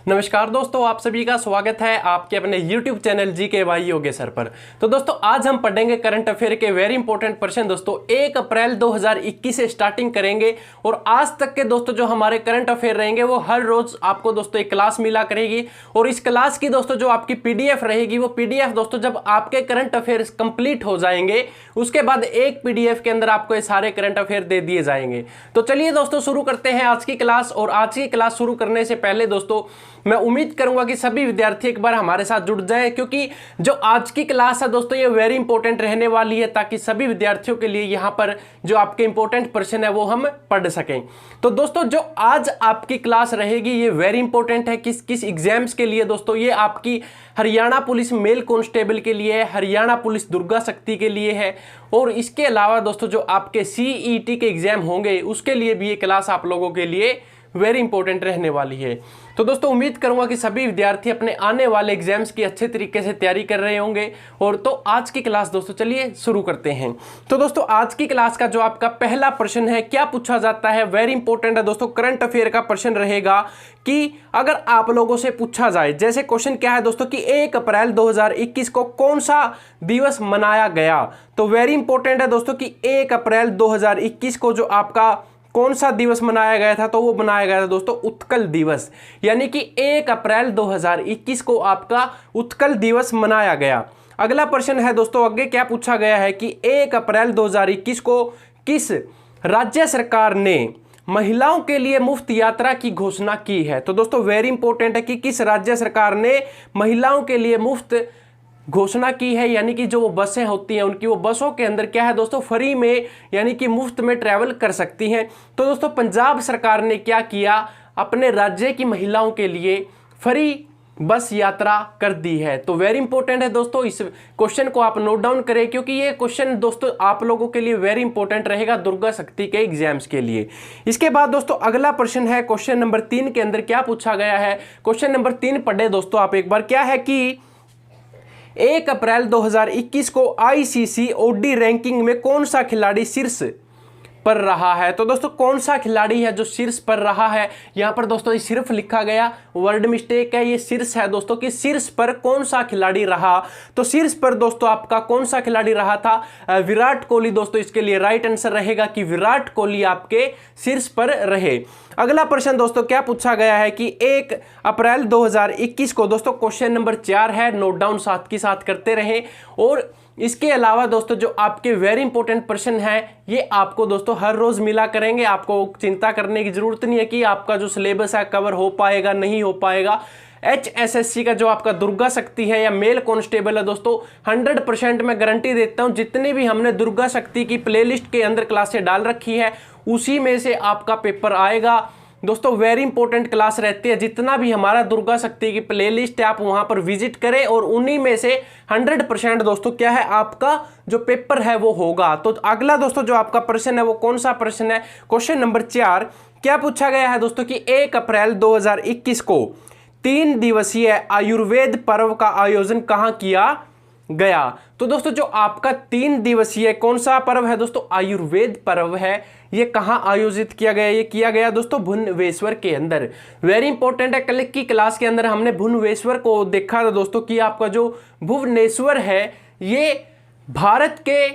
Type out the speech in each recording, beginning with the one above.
नमस्कार दोस्तों, आप सभी का स्वागत है आपके अपने YouTube channel GK by Yogeshwar पर। तो दोस्तों आज हम पढ़ेंगे करंट अफेयर के वेरी इंपॉर्टेंट क्वेश्चन। दोस्तों 1 अप्रैल 2021 से स्टार्टिंग करेंगे और आज तक के दोस्तों जो हमारे करंट अफेयर रहेंगे वो हर रोज आपको दोस्तों एक क्लास मिला करेगी। और इस क्लास की दोस्तों जो आपकी PDF रहेगी वो PDF दोस्तों जब आपके करंट अफेयर कंप्लीट हो जाएंगे उसके बाद एक PDF के अंदर आपको ये सारे करंट अफेयर दे दिए जाएंगे। तो चलिए दोस्तों शुरू करते हैं आज की क्लास। और आज की क्लास शुरू करने से पहले दोस्तों मैं उम्मीद करूंगा कि सभी विद्यार्थी एक बार हमारे साथ जुड़ जाए, क्योंकि जो आज की क्लास है दोस्तों ये वेरी इंपॉर्टेंट रहने वाली है, ताकि सभी विद्यार्थियों के लिए यहाँ पर जो आपके इंपॉर्टेंट प्रश्न है वो हम पढ़ सकें। तो दोस्तों जो आज आपकी क्लास रहेगी ये वेरी इंपॉर्टेंट है। किस किस एग्जाम्स के लिए दोस्तों? ये आपकी हरियाणा पुलिस मेल कांस्टेबल के लिए है, हरियाणा पुलिस दुर्गा शक्ति के लिए है, और इसके अलावा दोस्तों जो आपके CET के एग्जाम होंगे उसके लिए भी ये क्लास आप लोगों के लिए वेरी इंपॉर्टेंट रहने वाली है। तो दोस्तों उम्मीद करूंगा कि सभी विद्यार्थी अपने आने वाले एग्जाम्स की अच्छे तरीके से तैयारी कर रहे होंगे। और तो आज की क्लास दोस्तों चलिए शुरू करते हैं। तो दोस्तों आज की क्लास का जो आपका पहला प्रश्न है, क्या पूछा जाता है, वेरी इंपॉर्टेंट है दोस्तों, करंट अफेयर का प्रश्न रहेगा कि अगर आप लोगों से पूछा जाए, जैसे क्वेश्चन क्या है दोस्तों कि 1 अप्रैल 2021 को कौन सा दिवस मनाया गया? तो वेरी इंपॉर्टेंट है दोस्तों कि 1 अप्रैल 2021 को जो आपका कौन सा दिवस मनाया गया था? तो वो मनाया गया था दोस्तों उत्कल दिवस, यानी कि 1 अप्रैल 2021 को आपका उत्कल दिवस मनाया गया। अगला प्रश्न है दोस्तों, आगे क्या पूछा गया है कि 1 अप्रैल 2021 को किस राज्य सरकार ने महिलाओं के लिए मुफ्त यात्रा की घोषणा की है? तो दोस्तों वेरी इंपॉर्टेंट है कि किस राज्य सरकार ने महिलाओं के लिए मुफ्त घोषणा की है, यानी कि जो वो बसें होती हैं उनकी वो बसों के अंदर क्या है दोस्तों फ्री में यानी कि मुफ्त में ट्रैवल कर सकती हैं। तो दोस्तों पंजाब सरकार ने क्या किया, अपने राज्य की महिलाओं के लिए फ्री बस यात्रा कर दी है। तो वेरी इंपॉर्टेंट है दोस्तों, इस क्वेश्चन को आप नोट डाउन करें, क्योंकि ये क्वेश्चन दोस्तों आप लोगों के लिए वेरी इंपॉर्टेंट रहेगा दुर्गा शक्ति के एग्जाम्स के लिए। इसके बाद दोस्तों अगला प्रश्न है क्वेश्चन नंबर 3 के अंदर क्या पूछा गया है। क्वेश्चन नंबर 3 पढ़े दोस्तों आप एक बार। क्या है कि 1 अप्रैल 2021 को ICC OD रैंकिंग में कौन सा खिलाड़ी शीर्ष पर रहा है? तो दोस्तों कौन सा खिलाड़ी है जो शीर्ष पर रहा है? यहां पर दोस्तों ये सिर्फ लिखा गया, वर्ड मिस्टेक है, ये शीर्ष है दोस्तों कि शीर्ष पर कौन सा खिलाड़ी रहा। तो शीर्ष पर दोस्तों आपका कौन सा खिलाड़ी रहा था? विराट कोहली दोस्तों इसके लिए राइट आंसर रहेगा कि विराट कोहली आपके शीर्ष पर रहे। अगला प्रश्न दोस्तों क्या पूछा गया है कि 1 अप्रैल 2021 को दोस्तों क्वेश्चन नंबर 4 है, नोट डाउन साथ की साथ करते रहें। और इसके अलावा दोस्तों जो आपके वेरी इंपॉर्टेंट प्रश्न है ये आपको दोस्तों हर रोज मिला करेंगे। आपको चिंता करने की जरूरत नहीं है कि आपका जो सिलेबस है कवर हो पाएगा नहीं हो पाएगा। HSSC का जो आपका दुर्गा शक्ति है या मेल कांस्टेबल है दोस्तों 100% मैं गारंटी देता हूं, जितनी भी हमने दुर्गा शक्ति की प्लेलिस्ट के अंदर क्लासें डाल रखी है उसी में से आपका पेपर आएगा दोस्तों। वेरी इंपॉर्टेंट क्लास रहती है, जितना भी हमारा दुर्गा शक्ति की प्लेलिस्ट है आप वहां पर विजिट करें और उन्हीं में से 100% दोस्तों क्या है आपका जो पेपर है वो होगा। तो अगला दोस्तों जो आपका प्रश्न है वो कौन सा प्रश्न है? क्वेश्चन नंबर 4 क्या पूछा गया है दोस्तों कि 1 अप्रैल 2021 को 3 दिवसीय आयुर्वेद पर्व का आयोजन कहां किया गया? तो दोस्तों जो आपका 3 दिवसीय कौन सा पर्व है दोस्तों? आयुर्वेद पर्व है, ये कहां आयोजित किया गया? ये किया गया दोस्तों भुवनेश्वर के अंदर। वेरी इंपॉर्टेंट है, कल की क्लास के अंदर हमने भुवनेश्वर को देखा था दोस्तों कि आपका जो भुवनेश्वर है ये भारत के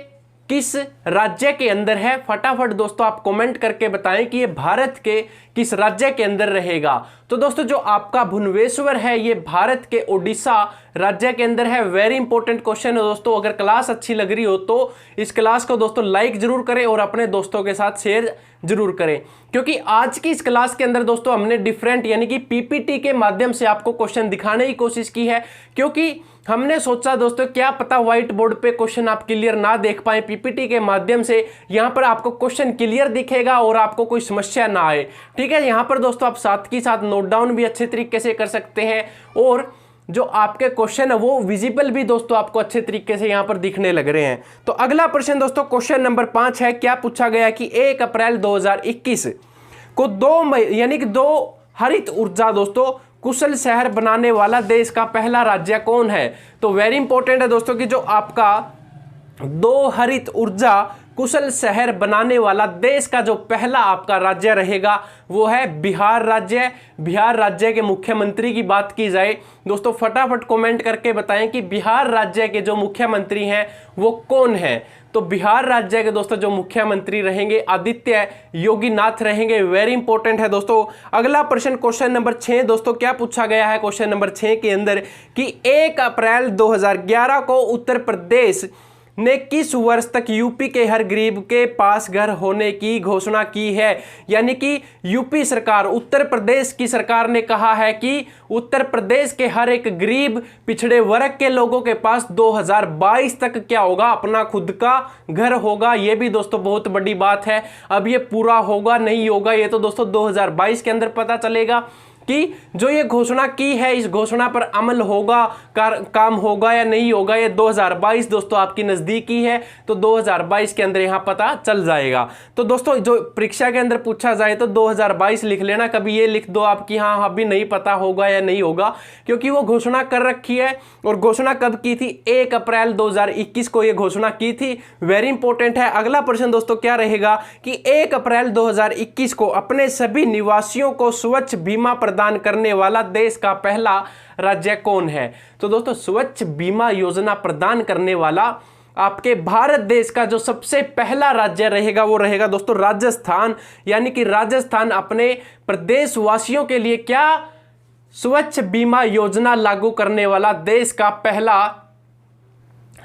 किस राज्य के अंदर है? फटाफट दोस्तों आप कमेंट करके बताएं कि ये भारत के किस राज्य के अंदर रहेगा। तो दोस्तों जो आपका भुवनेश्वर है ये भारत के ओडिशा राज्य के अंदर है। वेरी इंपॉर्टेंट क्वेश्चन है दोस्तों। अगर क्लास अच्छी लग रही हो तो इस क्लास को दोस्तों लाइक जरूर करें और अपने दोस्तों के साथ शेयर जरूर करें, क्योंकि आज की इस क्लास के अंदर दोस्तों हमने डिफरेंट यानी कि PPT के माध्यम से आपको क्वेश्चन दिखाने की कोशिश की है, क्योंकि हमने सोचा दोस्तों क्या पता व्हाइट बोर्ड पे क्वेश्चन आप क्लियर ना देख पाए, PPT के माध्यम से यहां पर आपको क्वेश्चन क्लियर दिखेगा और आपको कोई समस्या ना आए। ठीक है, यहां पर दोस्तों आप साथ की साथ नोट डाउन भी अच्छे तरीके से कर सकते हैं और जो आपके क्वेश्चन है वो विजिबल भी दोस्तों आपको अच्छे तरीके से यहां पर दिखने लग रहे हैं। तो अगला प्रश्न दोस्तों क्वेश्चन नंबर 5 है, क्या पूछा गया कि 1 अप्रैल 2021 को 2 यानी कि 2 हरित ऊर्जा दोस्तों कुशल शहर बनाने वाला देश का पहला राज्य कौन है? तो वेरी इंपॉर्टेंट है दोस्तों कि जो आपका 2 हरित ऊर्जा कुशल शहर बनाने वाला देश का जो पहला आपका राज्य रहेगा वो है बिहार राज्य। बिहार राज्य के मुख्यमंत्री की बात की जाए दोस्तों, फटाफट कमेंट करके बताएं कि बिहार राज्य के जो मुख्यमंत्री हैं वो कौन है। तो बिहार राज्य के दोस्तों जो मुख्यमंत्री रहेंगे आदित्य योगी नाथ रहेंगे। वेरी इंपॉर्टेंट है दोस्तों। अगला प्रश्न क्वेश्चन नंबर 6 दोस्तों, क्या पूछा गया है क्वेश्चन नंबर 6 के अंदर कि 1 अप्रैल 2011 को उत्तर प्रदेश ने किस वर्ष तक यूपी के हर गरीब के पास घर होने की घोषणा की है। यानी कि यूपी सरकार, उत्तर प्रदेश की सरकार ने कहा है कि उत्तर प्रदेश के हर एक गरीब पिछड़े वर्ग के लोगों के पास 2022 तक क्या होगा, अपना खुद का घर होगा। यह भी दोस्तों बहुत बड़ी बात है। अब ये पूरा होगा नहीं होगा ये तो दोस्तों 2022 के अंदर पता चलेगा कि जो ये घोषणा की है इस घोषणा पर अमल होगा, काम होगा या नहीं होगा। ये 2022 दोस्तों आपकी नजदीकी है, तो 2022 के अंदर यहां पता चल जाएगा। तो दोस्तों जो परीक्षा के अंदर पूछा जाए तो 2022 लिख लेना, कभी ये लिख दो आपकी हाँ अभी नहीं पता होगा या नहीं होगा, क्योंकि वो घोषणा कर रखी है। और घोषणा कब की थी, 1 अप्रैल 2021 को ये घोषणा की थी। वेरी इंपॉर्टेंट है। अगला प्रश्न दोस्तों क्या रहेगा कि 1 अप्रैल 2021 को अपने सभी निवासियों को स्वच्छ बीमा प्रदान करने वाला देश का पहला राज्य कौन है। तो दोस्तों स्वच्छ बीमा योजना प्रदान करने वाला आपके भारत देश का जो सबसे पहला राज्य रहेगा वो रहेगा दोस्तों राजस्थान। यानी कि राजस्थान अपने प्रदेशवासियों के लिए क्या स्वच्छ बीमा योजना लागू करने वाला देश का पहला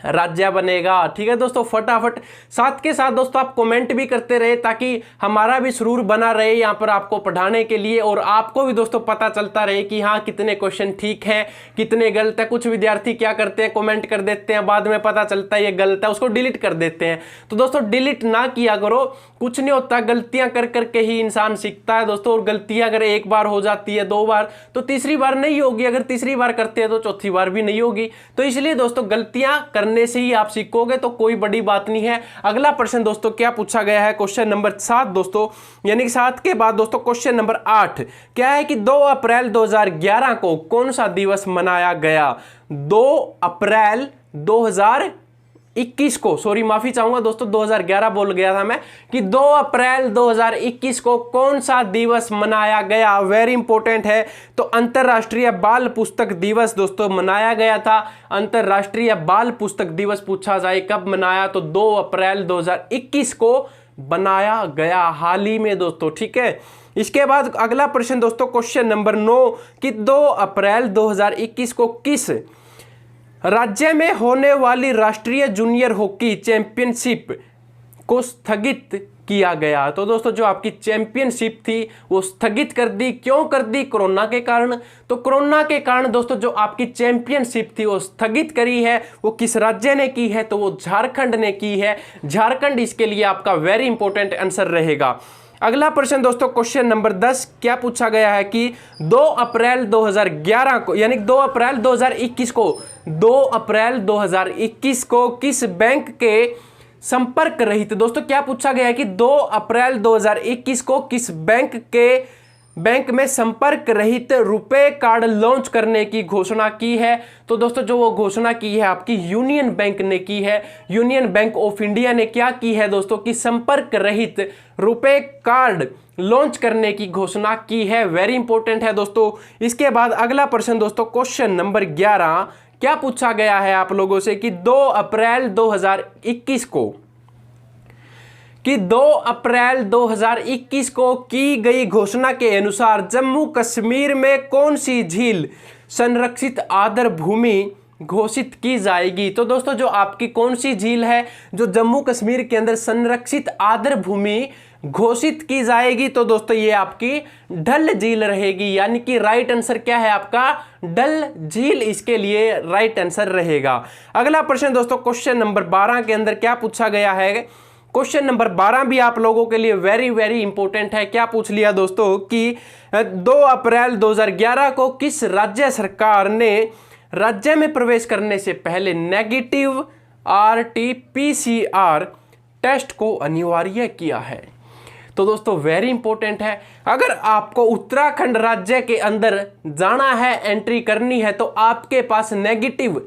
राज्य बनेगा। ठीक है दोस्तों, फटाफट साथ के साथ दोस्तों आप कमेंट भी करते रहे ताकि हमारा भी सुरूर बना रहे यहाँ पर आपको पढ़ाने के लिए, और आपको भी दोस्तों पता चलता रहे कि हाँ कितने क्वेश्चन ठीक है कितने गलत है। कुछ विद्यार्थी क्या करते हैं, कमेंट कर देते हैं, बाद में पता चलता है ये गलत है, उसको डिलीट कर देते हैं। तो दोस्तों डिलीट ना किया करो, कुछ नहीं होता, गलतियां कर करके ही इंसान सीखता है दोस्तों। और गलतियां अगर एक बार हो जाती है, 2 बार, तो तीसरी बार नहीं होगी, अगर तीसरी बार करते हैं तो चौथी बार भी नहीं होगी। तो इसलिए दोस्तों गलतियां करने से ही आप सीखोगे, तो कोई बड़ी बात नहीं है। अगला प्रश्न दोस्तों क्या पूछा गया है क्वेश्चन नंबर 7 दोस्तों, यानी कि 7 के बाद दोस्तों क्वेश्चन नंबर 8 क्या है कि 2 अप्रैल 2011 को कौन सा दिवस मनाया गया। 2 अप्रैल 2021 को, सॉरी माफी चाहूंगा दोस्तों 2011 बोल गया था मैं, कि 2 अप्रैल 2021 को कौन सा दिवस मनाया गया। वेरी इंपॉर्टेंट है। तो अंतरराष्ट्रीय बाल पुस्तक दिवस दोस्तों मनाया गया था। अंतरराष्ट्रीय बाल पुस्तक दिवस पूछा जाए कब मनाया, तो 2 अप्रैल 2021 को बनाया गया, हाल ही में दोस्तों। ठीक है, इसके बाद अगला प्रश्न दोस्तों क्वेश्चन नंबर 9 कि 2 अप्रैल 2021 को किस राज्य में होने वाली राष्ट्रीय जूनियर हॉकी चैंपियनशिप को स्थगित किया गया। तो दोस्तों जो आपकी चैंपियनशिप थी वो स्थगित कर दी, क्यों कर दी, कोरोना के कारण। तो कोरोना के कारण दोस्तों जो आपकी चैंपियनशिप थी वो स्थगित करी है, वो किस राज्य ने की है, तो वो झारखंड ने की है। झारखंड इसके लिए आपका वेरी इंपॉर्टेंट आंसर रहेगा। अगला प्रश्न दोस्तों क्वेश्चन नंबर 10 क्या पूछा गया है कि 2 अप्रैल 2011 को, यानी 2 अप्रैल 2021 को, 2 अप्रैल 2021 को किस बैंक के संपर्क रहित, दोस्तों क्या पूछा गया है कि 2 अप्रैल 2021 को किस बैंक में संपर्क रहित रुपए कार्ड लॉन्च करने की घोषणा की है। तो दोस्तों जो वो घोषणा की है आपकी यूनियन बैंक ने की है। यूनियन बैंक ऑफ इंडिया ने क्या की है दोस्तों कि संपर्क रहित रुपए कार्ड लॉन्च करने की घोषणा की है। वेरी इंपॉर्टेंट है दोस्तों। इसके बाद अगला प्रश्न दोस्तों क्वेश्चन नंबर 11 क्या पूछा गया है आप लोगों से कि 2 अप्रैल 2021 को, कि 2 अप्रैल 2021 को की गई घोषणा के अनुसार जम्मू कश्मीर में कौन सी झील संरक्षित आर्द्र भूमि घोषित की जाएगी। तो दोस्तों जो आपकी कौन सी झील है जो जम्मू कश्मीर के अंदर संरक्षित आर्द्र भूमि घोषित की जाएगी, तो दोस्तों ये आपकी डल झील रहेगी। यानी कि राइट आंसर क्या है आपका, डल झील इसके लिए राइट आंसर रहेगा। अगला प्रश्न दोस्तों क्वेश्चन नंबर 12 के अंदर क्या पूछा गया है, क्वेश्चन नंबर 12 भी आप लोगों के लिए वेरी वेरी इंपॉर्टेंट है। क्या पूछ लिया दोस्तों कि 2 अप्रैल 2011 को किस राज्य सरकार ने राज्य में प्रवेश करने से पहले नेगेटिव RT-PCR टेस्ट को अनिवार्य किया है। तो दोस्तों वेरी इंपॉर्टेंट है, अगर आपको उत्तराखंड राज्य के अंदर जाना है, एंट्री करनी है, तो आपके पास नेगेटिव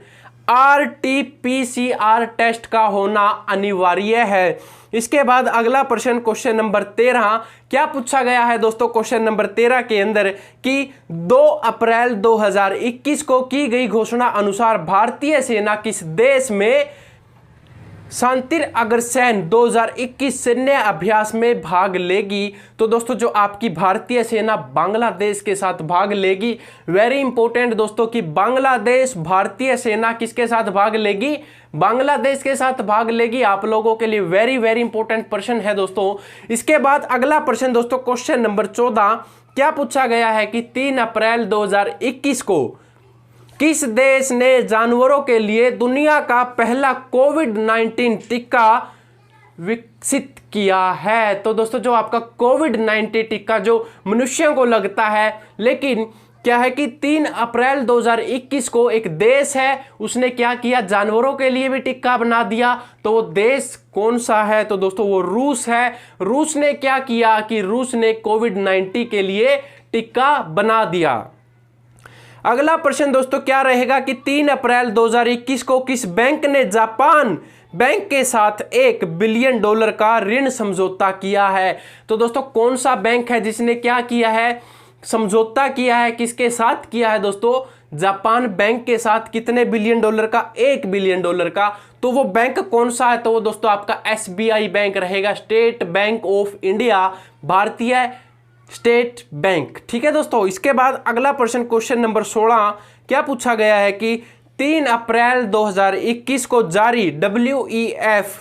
RT-PCR टेस्ट का होना अनिवार्य है। इसके बाद अगला प्रश्न क्वेश्चन नंबर 13 क्या पूछा गया है दोस्तों क्वेश्चन नंबर 13 के अंदर कि 2 अप्रैल 2021 को की गई घोषणा अनुसार भारतीय सेना किस देश में शांति अग्रसेन 2021 सैन्य अभ्यास में भाग लेगी। तो दोस्तों जो आपकी भारतीय सेना बांग्लादेश के साथ भाग लेगी। वेरी इंपॉर्टेंट दोस्तों कि बांग्लादेश भारतीय सेना किसके साथ भाग लेगी, बांग्लादेश के साथ भाग लेगी। आप लोगों के लिए वेरी वेरी इंपॉर्टेंट प्रश्न है दोस्तों। इसके बाद अगला प्रश्न दोस्तों क्वेश्चन नंबर 14 क्या पूछा गया है कि 3 अप्रैल 2021 को किस देश ने जानवरों के लिए दुनिया का पहला कोविड-19 टीका विकसित किया है। तो दोस्तों जो आपका कोविड-19 टीका जो मनुष्यों को लगता है, लेकिन क्या है कि 3 अप्रैल 2021 को एक देश है उसने क्या किया, जानवरों के लिए भी टीका बना दिया। तो वो देश कौन सा है, तो दोस्तों वो रूस है। रूस ने क्या किया कि रूस ने कोविड-19 के लिए टीका बना दिया। अगला प्रश्न दोस्तों क्या रहेगा कि 3 अप्रैल 2021 को किस बैंक ने जापान बैंक के साथ $1 बिलियन का ऋण समझौता किया है। तो दोस्तों कौन सा बैंक है जिसने क्या किया है, समझौता किया है, किसके साथ किया है दोस्तों, जापान बैंक के साथ। कितने $1 बिलियन का, $1 बिलियन का। तो वो बैंक कौन सा है, तो वो दोस्तों आपका SBI बैंक रहेगा, स्टेट बैंक ऑफ इंडिया, भारतीय स्टेट बैंक। ठीक है दोस्तों। इसके बाद अगला प्रश्न क्वेश्चन नंबर 16 क्या पूछा गया है कि 3 अप्रैल 2021 को जारी WEF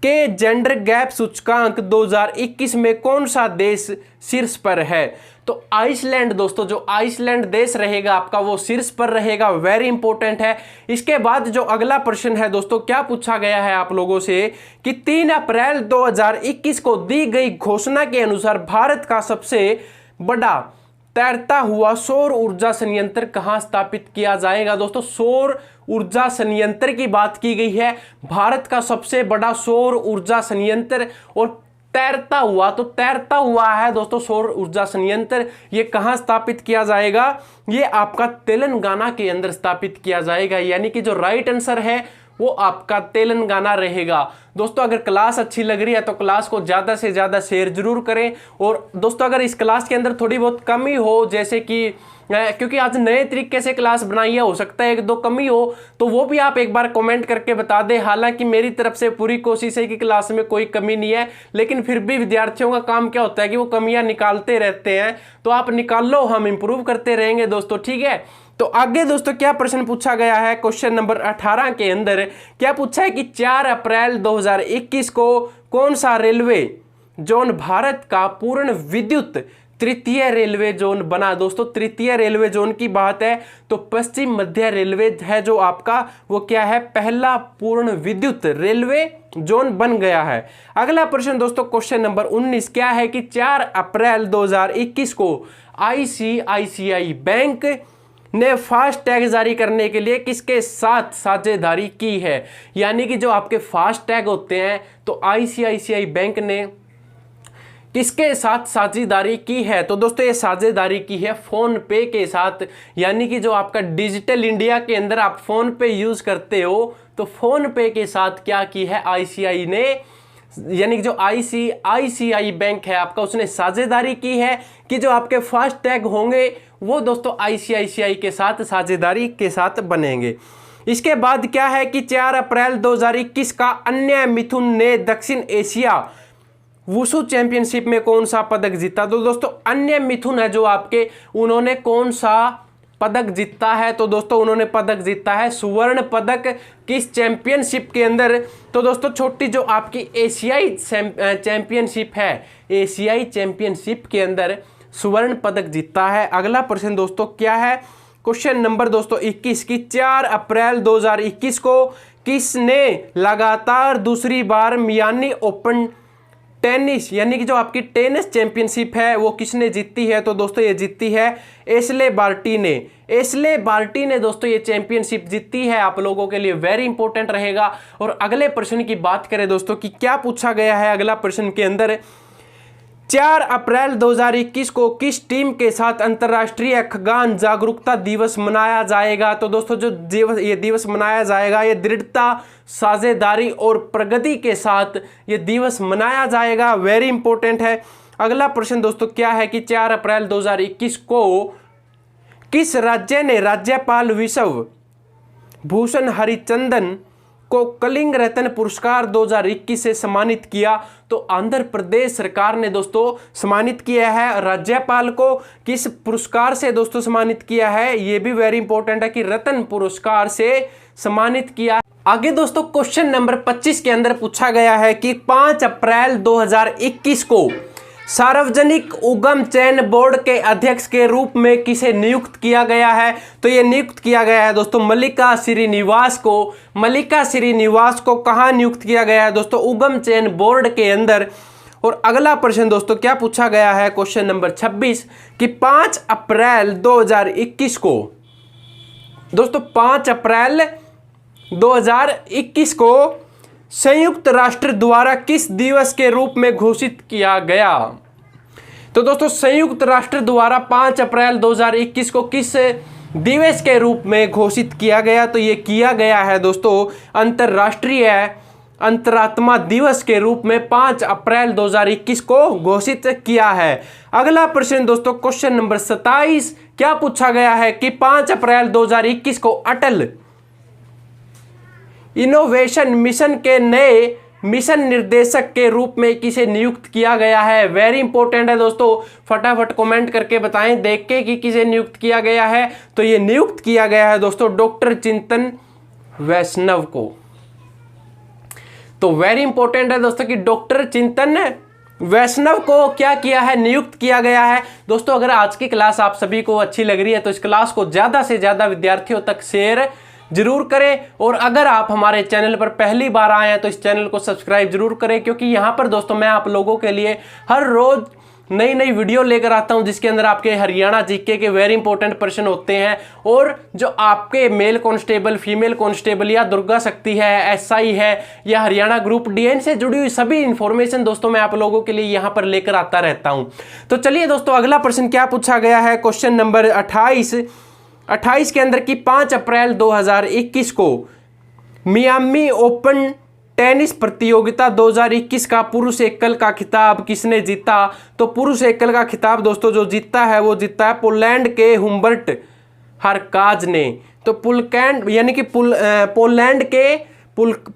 के जेंडर गैप सूचकांक 2021 में कौन सा देश शीर्ष पर है। तो आइसलैंड दोस्तों, जो आइसलैंड देश रहेगा आपका वो शीर्ष पर रहेगा। वेरी इंपॉर्टेंट है। इसके बाद जो अगला प्रश्न है दोस्तों क्या पूछा गया है आप लोगों से कि 3 अप्रैल 2021 को दी गई घोषणा के अनुसार भारत का सबसे बड़ा तैरता हुआ सौर ऊर्जा संयंत्र कहां स्थापित किया जाएगा। दोस्तों सौर ऊर्जा संयंत्र की बात की गई है, भारत का सबसे बड़ा सौर ऊर्जा संयंत्र। और तैरता हुआ, तो तैरता हुआ है दोस्तों सौर ऊर्जा संयंत्र, ये कहां स्थापित किया जाएगा, ये आपका तेलंगाना के अंदर स्थापित किया जाएगा। यानी कि जो राइट आंसर है वो आपका तेलंगाना रहेगा। दोस्तों अगर क्लास अच्छी लग रही है तो क्लास को ज़्यादा से ज़्यादा शेयर जरूर करें। और दोस्तों अगर इस क्लास के अंदर थोड़ी बहुत कमी हो, जैसे कि क्योंकि आज नए तरीके से क्लास बनाई है, हो सकता है 1-2 कमी हो, तो वो भी आप एक बार कमेंट करके बता दें। हालांकि मेरी तरफ से पूरी कोशिश है कि क्लास में कोई कमी नहीं है, लेकिन फिर भी विद्यार्थियों का काम क्या होता है कि वो कमियां निकालते रहते हैं। तो आप निकाल लो, हम इंप्रूव करते रहेंगे दोस्तों। ठीक है। तो आगे दोस्तों क्या प्रश्न पूछा गया है क्वेश्चन नंबर 18 के अंदर क्या पूछा है कि 4 अप्रैल 2021 को कौन सा रेलवे जोन भारत का पूर्ण विद्युत तृतीय रेलवे जोन बना। दोस्तों तृतीय रेलवे जोन की बात है तो पश्चिम मध्य रेलवे है जो आपका, वो क्या है, पहला पूर्ण विद्युत रेलवे जोन बन गया है। अगला प्रश्न दोस्तों क्वेश्चन नंबर 19 क्या है कि 4 अप्रैल 2021 को ICICI बैंक ने फास्ट टैग जारी करने के लिए किसके साथ साझेदारी की है। यानी कि जो आपके फास्ट टैग होते हैं तो ICICI बैंक ने किसके साथ साझेदारी की है। तो दोस्तों ये साझेदारी की है फोन पे के साथ। यानी कि जो आपका डिजिटल इंडिया के अंदर आप फोन पे यूज करते हो तो फोन पे के साथ क्या की है ICICI ने, यानी कि जो ICICI बैंक है आपका, उसने साझेदारी की है कि जो आपके फास्ट टैग होंगे वो दोस्तों ICICI के साथ साझेदारी के साथ बनेंगे। इसके बाद क्या है कि 4 अप्रैल 2021 का अन्य मिथुन ने दक्षिण एशिया वुशु चैंपियनशिप में कौन सा पदक जीता। तो दोस्तों अन्य मिथुन है जो आपके, उन्होंने कौन सा पदक जीता है। तो दोस्तों उन्होंने पदक जीता है स्वर्ण पदक किस चैंपियनशिप के अंदर। तो दोस्तों छोटी जो आपकी एशियाई चैंपियनशिप है, एशियाई चैंपियनशिप के अंदर स्वर्ण पदक जीता है। अगला प्रश्न दोस्तों क्या है क्वेश्चन नंबर दोस्तों 21 की 4 अप्रैल 2021 को किसने लगातार दूसरी बार मियामी ओपन टेनिस, यानी कि जो आपकी टेनिस चैंपियनशिप है वो किसने जीती है। तो दोस्तों ये जीती है एशले बार्टी ने। एशले बार्टी ने दोस्तों ये चैंपियनशिप जीती है। आप लोगों के लिए वेरी इंपॉर्टेंट रहेगा। और अगले प्रश्न की बात करें दोस्तों कि क्या पूछा गया है अगला प्रश्न के अंदर, 4 अप्रैल 2021 को किस टीम के साथ अंतर्राष्ट्रीय खगान जागरूकता दिवस मनाया जाएगा? तो दोस्तों जो ये दिवस मनाया जाएगा, ये दृढ़ता, साझेदारी और प्रगति के साथ ये दिवस मनाया जाएगा। वेरी इंपॉर्टेंट है। अगला प्रश्न दोस्तों क्या है कि 4 अप्रैल 2021 को किस राज्य ने राज्यपाल विश्व भूषण हरिचंदन को कलिंग रत्न पुरस्कार 2021 से सम्मानित किया? तो आंध्र प्रदेश सरकार ने दोस्तों सम्मानित किया है राज्यपाल को। किस पुरस्कार से दोस्तों सम्मानित किया है? ये भी वेरी इंपॉर्टेंट है कि रत्न पुरस्कार से सम्मानित किया। आगे दोस्तों क्वेश्चन नंबर 25 के अंदर पूछा गया है कि 5 अप्रैल 2021 को सार्वजनिक उद्यम चयन बोर्ड के अध्यक्ष के रूप में किसे नियुक्त किया गया है? तो ये नियुक्त किया गया है दोस्तों मल्लिका श्रीनिवास को। मल्लिका श्रीनिवास को कहाँ नियुक्त किया गया है दोस्तों? उद्यम चयन बोर्ड के अंदर। और अगला प्रश्न दोस्तों क्या पूछा गया है क्वेश्चन नंबर 26 कि 5 अप्रैल 2021 को दोस्तों 5 अप्रैल 2021 को संयुक्त राष्ट्र द्वारा किस दिवस के रूप में घोषित किया गया? तो दोस्तों संयुक्त राष्ट्र द्वारा 5 अप्रैल 2021 को किस दिवस के रूप में घोषित किया गया? तो ये किया गया है दोस्तों अंतर्राष्ट्रीय अंतरात्मा दिवस के रूप में 5 अप्रैल 2021 को घोषित किया है। अगला प्रश्न दोस्तों क्वेश्चन नंबर 27 क्या पूछा गया है कि 5 अप्रैल 2021 को अटल इनोवेशन मिशन के नए मिशन निर्देशक के रूप में किसे नियुक्त किया गया है? वेरी इंपॉर्टेंट है दोस्तों, फटाफट कमेंट करके बताएं देख के कि किसे नियुक्त किया गया है। तो ये नियुक्त किया गया है दोस्तों डॉक्टर चिंतन वैष्णव को। तो वेरी इंपॉर्टेंट है दोस्तों कि डॉक्टर चिंतन वैष्णव को क्या किया है? नियुक्त किया गया है। दोस्तों अगर आज की क्लास आप सभी को अच्छी लग रही है तो इस क्लास को ज़्यादा से ज़्यादा विद्यार्थियों तक शेयर जरूर करें। और अगर आप हमारे चैनल पर पहली बार आए हैं तो इस चैनल को सब्सक्राइब जरूर करें, क्योंकि यहाँ पर दोस्तों मैं आप लोगों के लिए हर रोज नई नई वीडियो लेकर आता हूं जिसके अंदर आपके हरियाणा जीके के वेरी इंपॉर्टेंट प्रश्न होते हैं। और जो आपके मेल कांस्टेबल, फीमेल कांस्टेबल या दुर्गा शक्ति है, एसआई है या हरियाणा ग्रुप डीएन से जुड़ी हुई सभी इंफॉर्मेशन दोस्तों मैं आप लोगों के लिए यहाँ पर लेकर आता रहता हूँ। तो चलिए दोस्तों अगला प्रश्न क्या पूछा गया है क्वेश्चन नंबर 28 के अंदर की 5 अप्रैल 2021 को मियामी ओपन टेनिस प्रतियोगिता 2021 का पुरुष एकल का खिताब किसने जीता? तो पुरुष एकल का खिताब दोस्तों जो जीता है वो जीता है पोलैंड के हुम्बर्ट हरकाज ने। तो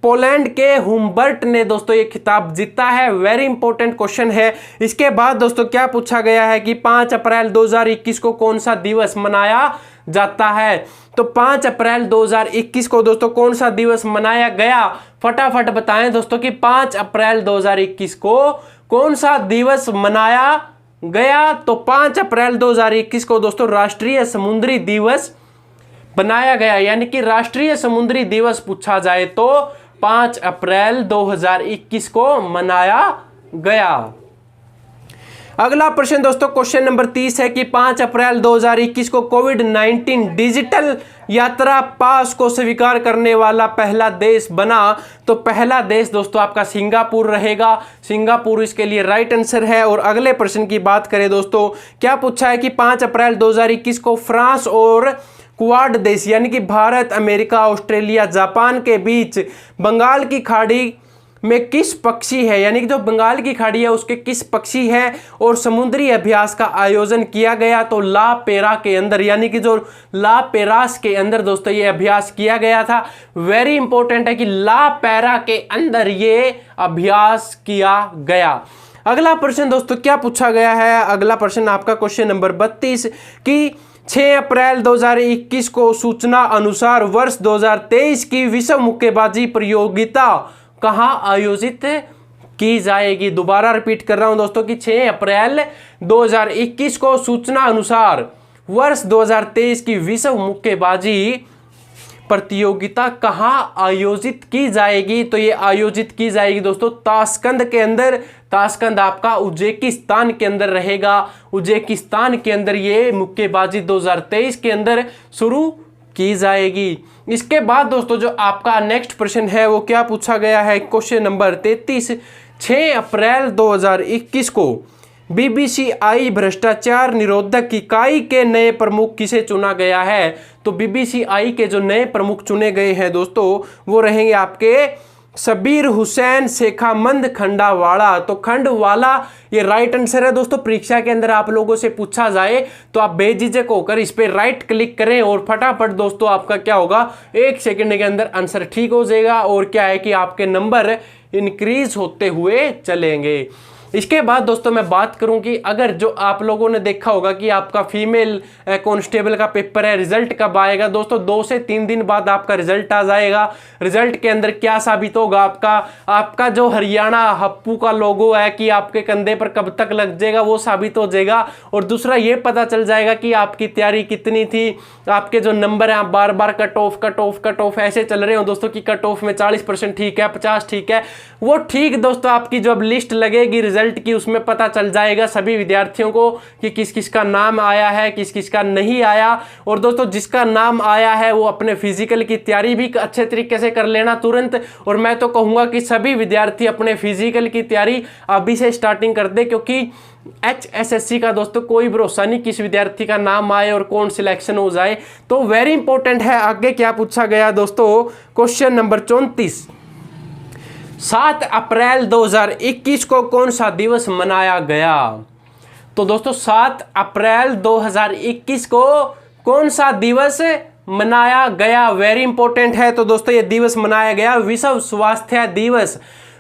पोलैंड के हुम्बर्ट ने दोस्तों ये खिताब जीता है। वेरी इंपॉर्टेंट क्वेश्चन है। इसके बाद दोस्तों क्या पूछा गया है कि 5 अप्रैल 2021 को कौन सा दिवस मनाया जाता है? तो 5 अप्रैल 2021 को दोस्तों कौन सा दिवस मनाया गया? फटाफट बताएं दोस्तों कि 5 अप्रैल 2021 को कौन सा दिवस मनाया गया? तो 5 अप्रैल 2021 को दोस्तों राष्ट्रीय समुद्री दिवस बनाया गया, यानी कि राष्ट्रीय समुद्री दिवस पूछा जाए तो 5 अप्रैल 2021 को मनाया गया। अगला प्रश्न दोस्तों क्वेश्चन नंबर 30 है कि 5 अप्रैल 2021 को कोविड-19 डिजिटल यात्रा पास को स्वीकार करने वाला पहला देश बना। तो पहला देश दोस्तों आपका सिंगापुर रहेगा। सिंगापुर इसके लिए राइट आंसर है। और अगले प्रश्न की बात करें दोस्तों क्या पूछा है कि 5 अप्रैल 2021 को फ्रांस और क्वाड देश यानी कि भारत, अमेरिका, ऑस्ट्रेलिया, जापान के बीच बंगाल की खाड़ी में किस पक्षी है, यानी कि जो बंगाल की खाड़ी है उसके किस पक्षी है और समुद्री अभ्यास का आयोजन किया गया? तो ला पेरा के अंदर, यानी कि जो ला पेरास के अंदर दोस्तों ये अभ्यास किया गया था। वेरी इंपॉर्टेंट है कि ला पेरा के अंदर ये अभ्यास किया गया। अगला प्रश्न दोस्तों क्या पूछा गया है? अगला प्रश्न आपका क्वेश्चन नंबर 32 कि 6 अप्रैल 2021 को सूचना अनुसार वर्ष 2023 की विश्व मुक्केबाजी प्रतियोगिता कहां आयोजित की जाएगी? दोबारा रिपीट कर रहा हूं दोस्तों कि 6 अप्रैल 2021 को सूचना अनुसार वर्ष 2023 की विश्व मुक्केबाजी प्रतियोगिता कहां आयोजित की जाएगी? तो ये आयोजित की जाएगी दोस्तों ताशकंद के अंदर। ताशकंद आपका उज्बेकिस्तान के अंदर रहेगा। उज्बेकिस्तान के अंदर ये मुक्केबाजी 2023 के अंदर शुरू की जाएगी। इसके बाद दोस्तों जो आपका नेक्स्ट प्रश्न है वो क्या पूछा गया है क्वेश्चन नंबर 33 6 अप्रैल 2021 को बीबीसीआई भ्रष्टाचार निरोधक इकाई के नए प्रमुख किसे चुना गया है? तो बीबीसीआई के जो नए प्रमुख चुने गए हैं दोस्तों वो रहेंगे आपके शब्बीर हुसैन शेखामंद खंडावाला। तो खंडवाला ये राइट आंसर है दोस्तों। परीक्षा के अंदर आप लोगों से पूछा जाए तो आप बेझिझक होकर इस पे राइट क्लिक करें और फटाफट दोस्तों आपका क्या होगा, 1 सेकंड के अंदर आंसर ठीक हो जाएगा और क्या है कि आपके नंबर इंक्रीज होते हुए चलेंगे। इसके बाद दोस्तों मैं बात करूं कि अगर जो आप लोगों ने देखा होगा कि आपका फीमेल कांस्टेबल का पेपर है, रिजल्ट कब आएगा दोस्तों? 2 से 3 दिन बाद आपका रिजल्ट आ जाएगा। रिजल्ट के अंदर क्या साबित होगा आपका जो हरियाणा हप्पू का लोगो है कि आपके कंधे पर कब तक लग जाएगा वो साबित हो जाएगा। और दूसरा ये पता चल जाएगा कि आपकी तैयारी कितनी थी, आपके जो नंबर हैं, आप बार बार कट ऑफ ऐसे चल रहे हो दोस्तों कि कट ऑफ में 40% ठीक है, 50 ठीक है, वो ठीक दोस्तों आपकी जो अब लिस्ट लगेगी रिजल्ट की उसमें पता चल जाएगा सभी विद्यार्थियों को कि किस किस का नाम आया है, किस किस का नहीं आया। और दोस्तों जिसका नाम आया है वो अपने फिजिकल की तैयारी भी अच्छे तरीके से कर लेना तुरंत। और मैं तो कहूंगा कि सभी विद्यार्थी अपने फिजिकल की तैयारी अभी से स्टार्टिंग कर दे, क्योंकि HSSC का दोस्तों कोई भरोसा नहीं किस विद्यार्थी का नाम आए और कौन सिलेक्शन हो जाए। तो वेरी इंपॉर्टेंट है। आगे क्या पूछा गया दोस्तों, क्वेश्चन नंबर 34, 7 अप्रैल 2021 को कौन सा दिवस मनाया गया? तो दोस्तों 7 अप्रैल 2021 को कौन सा दिवस मनाया गया? वेरी इंपॉर्टेंट है। तो दोस्तों ये दिवस मनाया गया विश्व स्वास्थ्य दिवस।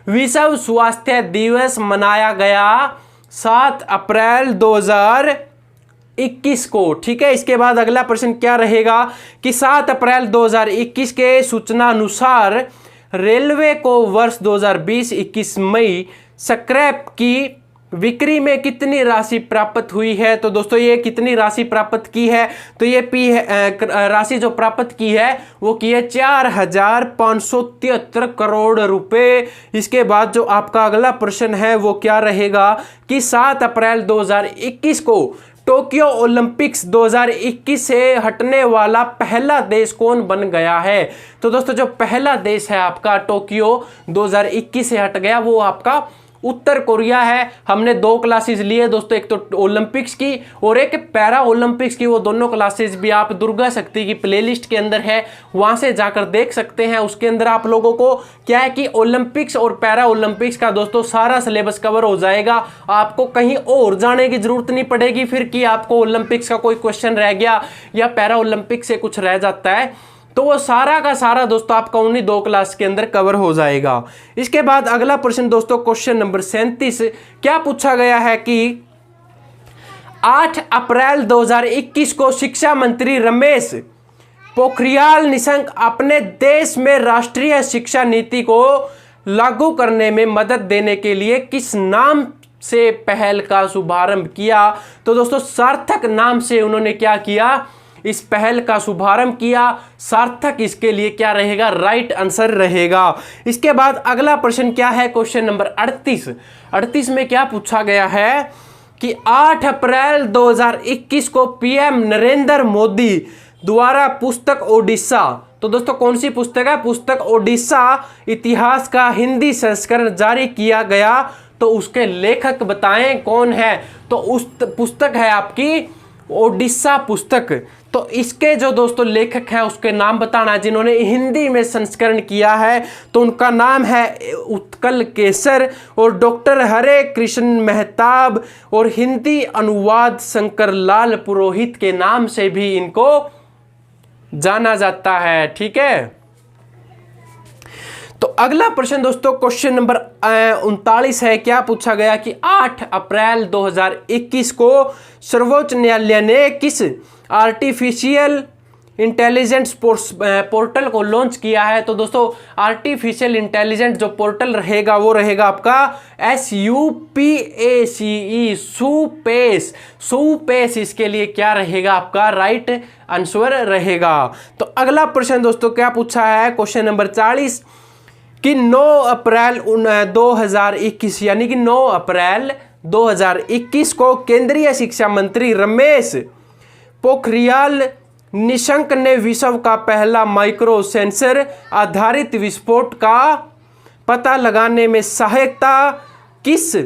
विश्व स्वास्थ्य दिवस मनाया गया 7 अप्रैल 2021 को। ठीक है, इसके बाद अगला प्रश्न क्या रहेगा कि 7 अप्रैल 2021 के सूचना अनुसार रेलवे को वर्ष 2020-21 मई स्क्रैप की बिक्री में कितनी राशि प्राप्त हुई है? तो दोस्तों ये कितनी राशि प्राप्त की है? तो ये राशि जो प्राप्त की है वो की है 4,573 करोड़ रुपए। इसके बाद जो आपका अगला प्रश्न है वो क्या रहेगा कि 7 अप्रैल 2021 को टोक्यो ओलंपिक्स 2021 से हटने वाला पहला देश कौन बन गया है? तो दोस्तों जो पहला देश है आपका टोक्यो 2021 से हट गया वो आपका उत्तर कोरिया है। हमने 2 क्लासेस लिए दोस्तों, एक तो ओलंपिक्स की और एक पैरा ओलंपिक्स की। वो दोनों क्लासेस भी आप दुर्गा शक्ति की प्लेलिस्ट के अंदर है, वहां से जाकर देख सकते हैं। उसके अंदर आप लोगों को क्या है कि ओलंपिक्स और पैरा ओलंपिक्स का दोस्तों सारा सिलेबस कवर हो जाएगा। आपको कहीं और जाने की जरूरत नहीं पड़ेगी फिर कि आपको ओलंपिक्स का कोई क्वेश्चन रह गया या पैरा ओलंपिक्स से कुछ रह जाता है, तो वो सारा का सारा दोस्तों आपका उन्हीं 2 क्लास के अंदर कवर हो जाएगा। इसके बाद अगला प्रश्न दोस्तों क्वेश्चन नंबर 37 क्या पूछा गया है कि 8 अप्रैल 2021 को शिक्षा मंत्री रमेश पोखरियाल निशंक अपने देश में राष्ट्रीय शिक्षा नीति को लागू करने में मदद देने के लिए किस नाम से पहल का शुभारंभ किया? तो दोस्तों सार्थक नाम से उन्होंने क्या किया, इस पहल का शुभारंभ किया। सार्थक इसके लिए क्या रहेगा, राइट आंसर रहेगा। इसके बाद अगला प्रश्न क्या है, क्वेश्चन नंबर 38 में क्या पूछा गया है कि 8 अप्रैल 2021 को पीएम नरेंद्र मोदी द्वारा पुस्तक ओडिशा, तो दोस्तों कौन सी पुस्तक है, पुस्तक ओडिशा इतिहास का हिंदी संस्करण जारी किया गया। तो उसके लेखक बताएं कौन है? तो उस पुस्तक है आपकी ओडिशा पुस्तक। तो इसके जो दोस्तों लेखक हैं उसके नाम बताना जिन्होंने हिंदी में संस्करण किया है। तो उनका नाम है उत्कल केसर और डॉक्टर हरे कृष्ण मेहताब और हिंदी अनुवाद शंकर लाल पुरोहित के नाम से भी इनको जाना जाता है। ठीक है, तो अगला प्रश्न दोस्तों क्वेश्चन नंबर 39 है। क्या पूछा गया कि 8 अप्रैल 2021 को सर्वोच्च न्यायालय ने किस आर्टिफिशियल इंटेलिजेंस पोर्टल को लॉन्च किया है? तो दोस्तों आर्टिफिशियल इंटेलिजेंस जो पोर्टल रहेगा वो रहेगा आपका SUPACE सुपेस। इसके लिए क्या रहेगा आपका राइट आंसर रहेगा। तो अगला प्रश्न दोस्तों क्या पूछा है, क्वेश्चन नंबर 40 कि 9 अप्रैल 2021 यानी कि 9 अप्रैल 2021 को केंद्रीय शिक्षा मंत्री रमेश पोखरियाल निशंक ने विश्व का पहला माइक्रो सेंसर आधारित विस्फोट का पता लगाने में सहायता किस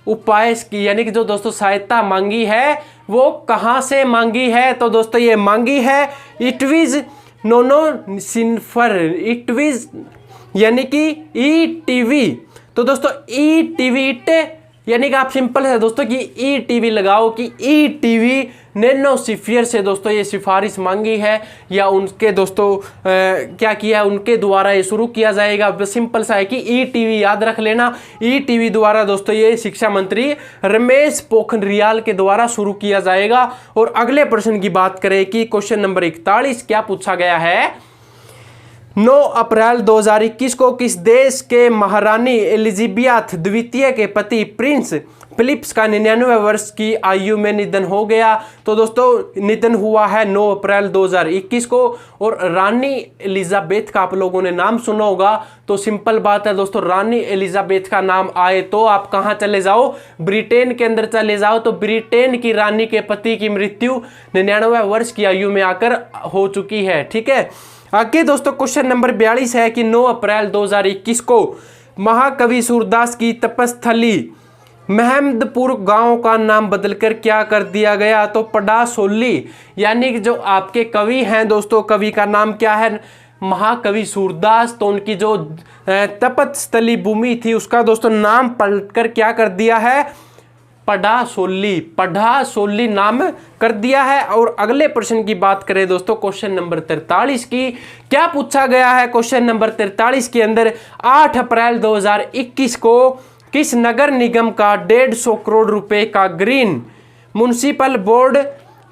उपाय की यानी कि जो दोस्तों सहायता मांगी है वो कहाँ से मांगी है? तो दोस्तों ये मांगी है इटविज नोनो सिन्फर, इटविज यानी कि ईटीवी। तो दोस्तों ईटीवी यानी कि आप सिंपल है दोस्तों कि ईटीवी लगाओ कि ईटीवी नैनोस्फीयर से दोस्तों ये सिफारिश मांगी है या उनके दोस्तों क्या किया है, उनके द्वारा ये शुरू किया जाएगा। सिंपल सा है कि ईटीवी याद रख लेना। ईटीवी द्वारा दोस्तों ये शिक्षा मंत्री रमेश पोखरियाल के द्वारा शुरू किया जाएगा। और अगले प्रश्न की बात करें कि क्वेश्चन नंबर 41 क्या पूछा गया है? 9 अप्रैल 2021 को किस देश के महारानी एलिजाबेथ द्वितीय के पति प्रिंस फिलिप्स का 99 वर्ष की आयु में निधन हो गया? तो दोस्तों निधन हुआ है 9 अप्रैल 2021 को। और रानी एलिजाबेथ का आप लोगों ने नाम सुना होगा, तो सिंपल बात है दोस्तों, रानी एलिजाबेथ का नाम आए तो आप कहाँ चले जाओ? ब्रिटेन के अंदर चले जाओ। तो ब्रिटेन की रानी के पति की मृत्यु 99 वर्ष की आयु में आकर हो चुकी है। ठीक है, आगे दोस्तों क्वेश्चन नंबर 42 है कि 9 अप्रैल 2021 को महाकवि सूरदास की तपस्थली महमदपुर गांव का नाम बदलकर क्या कर दिया गया? तो पडासोली, यानी कि जो आपके कवि हैं दोस्तों, कवि का नाम क्या है? महाकवि सूरदास। तो उनकी जो तपस्थली भूमि थी उसका दोस्तों नाम पलटकर क्या कर दिया है? पडासोली, पडासोली नाम कर दिया है। और अगले प्रश्न की बात करें दोस्तों क्वेश्चन नंबर 43 की, क्या पूछा गया है? क्वेश्चन नंबर 43 के अंदर 8 अप्रैल 2021 को किस नगर निगम का 150 करोड़ रुपए का green municipal board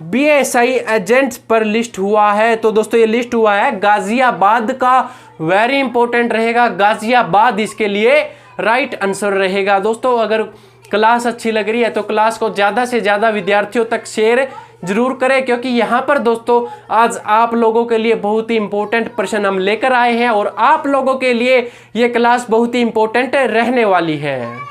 BSI agents पर लिस्ट हुआ है? तो दोस्तों ये लिस्ट हुआ है गाजियाबाद का। वेरी इंपॉर्टेंट रहेगा, गाजियाबाद इसके लिए राइट आंसर रहेगा। दोस्तों अगर क्लास अच्छी लग रही है तो क्लास को ज़्यादा से ज़्यादा विद्यार्थियों तक शेयर जरूर करें, क्योंकि यहाँ पर दोस्तों आज आप लोगों के लिए बहुत ही इंपॉर्टेंट प्रश्न हम लेकर आए हैं और आप लोगों के लिए ये क्लास बहुत ही इंपॉर्टेंट रहने वाली है।